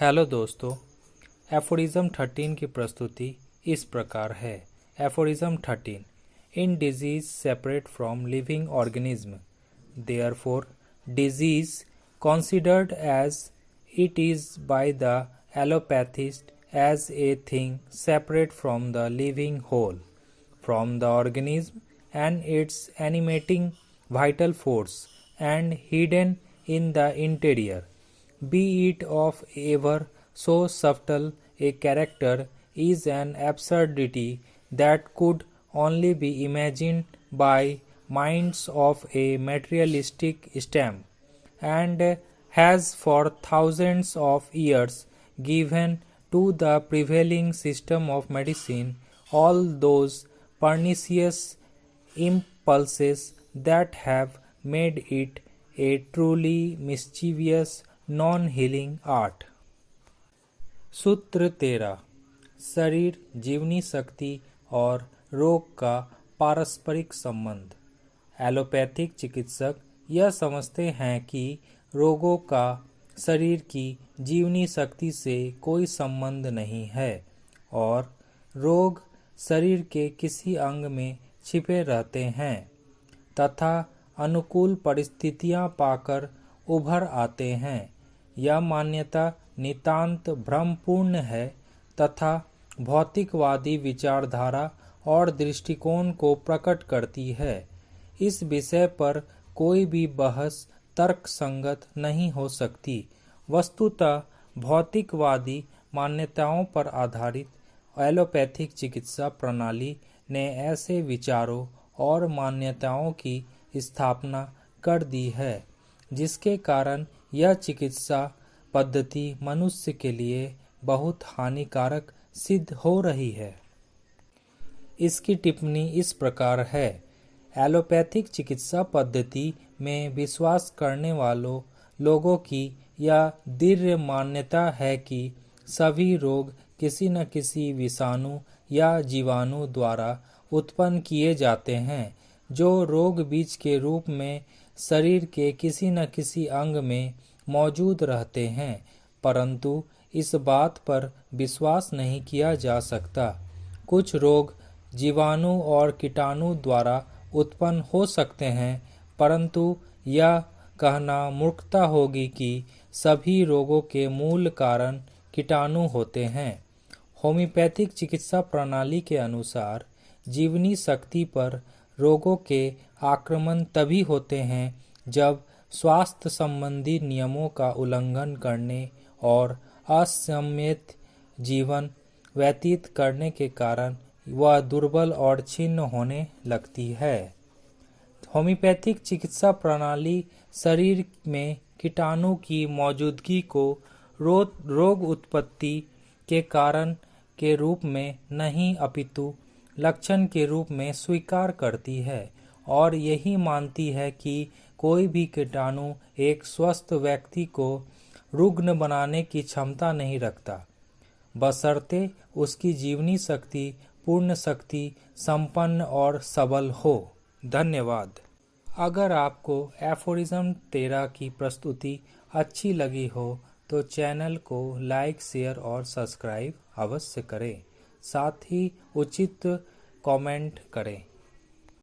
Hello दोस्तों, aphorism 13 की प्रस्तुति इस प्रकार है। Aphorism 13। In disease separate from living organism, therefore disease considered as it is by the allopathist as a thing separate from the living whole, from the organism and its animating vital force, and hidden in the interior, be it of ever so subtle a character, is an absurdity that could only be imagined by minds of a materialistic stamp, and has for thousands of years given to the prevailing system of medicine all those pernicious impulses that have made it a truly mischievous non-healing art। सूत्र 13। शरीर, जीवनी शक्ति और रोग का पारस्परिक संबंध। Allopathic चिकित्सक यह समझते हैं कि रोगों का शरीर की जीवनी शक्ति से कोई संबंध नहीं है और रोग शरीर के किसी अंग में छिपे रहते हैं तथा अनुकूल परिस्थितियां पाकर उभर आते हैं। यह मान्यता नितांत भ्रमपूर्ण है तथा भौतिकवादी विचारधारा और दृष्टिकोण को प्रकट करती है। इस विषय पर कोई भी बहस तर्कसंगत नहीं हो सकती। वस्तुतः भौतिकवादी मान्यताओं पर आधारित एलोपैथिक चिकित्सा प्रणाली ने ऐसे विचारों और मान्यताओं की स्थापना कर दी है जिसके कारण यह चिकित्सा पद्धति मनुष्य के लिए बहुत हानिकारक सिद्ध हो रही है। इसकी टिप्पणी इस प्रकार है। एलोपैथिक चिकित्सा पद्धति में विश्वास करने वालों लोगों की यह दृढ़ मान्यता है कि सभी रोग किसी न किसी विषाणु या जीवाणु द्वारा उत्पन्न किए जाते हैं, जो रोग बीज के रूप में शरीर के किसी न किसी अंग में मौजूद रहते हैं, परंतु इस बात पर विश्वास नहीं किया जा सकता। कुछ रोग जीवाणु और कीटाणु द्वारा उत्पन्न हो सकते हैं, परंतु यह कहना मूर्खता होगी कि सभी रोगों के मूल कारण कीटाणु होते हैं। होम्योपैथिक चिकित्सा प्रणाली के अनुसार जीवनी शक्ति पर रोगों के आक्रमण तभी होते हैं जब स्वास्थ्य संबंधी नियमों का उल्लंघन करने और असंयमित जीवन व्यतीत करने के कारण वह दुर्बल और छिन्न होने लगती है। होम्योपैथिक चिकित्सा प्रणाली शरीर में कीटाणु की मौजूदगी को रोग उत्पत्ति के कारण के रूप में नहीं अपितु लक्षण के रूप में स्वीकार करती है और यही मानती है कि कोई भी कीटाणु एक स्वस्थ व्यक्ति को रुग्ण बनाने की क्षमता नहीं रखता, बशर्ते उसकी जीवनी शक्ति पूर्ण शक्ति संपन्न और सबल हो। धन्यवाद। अगर आपको एफोरिज्म 13 की प्रस्तुति अच्छी लगी हो तो चैनल को लाइक, शेयर और सब्सक्राइब अवश्य करें। साथ ही उचित कमेंट करें।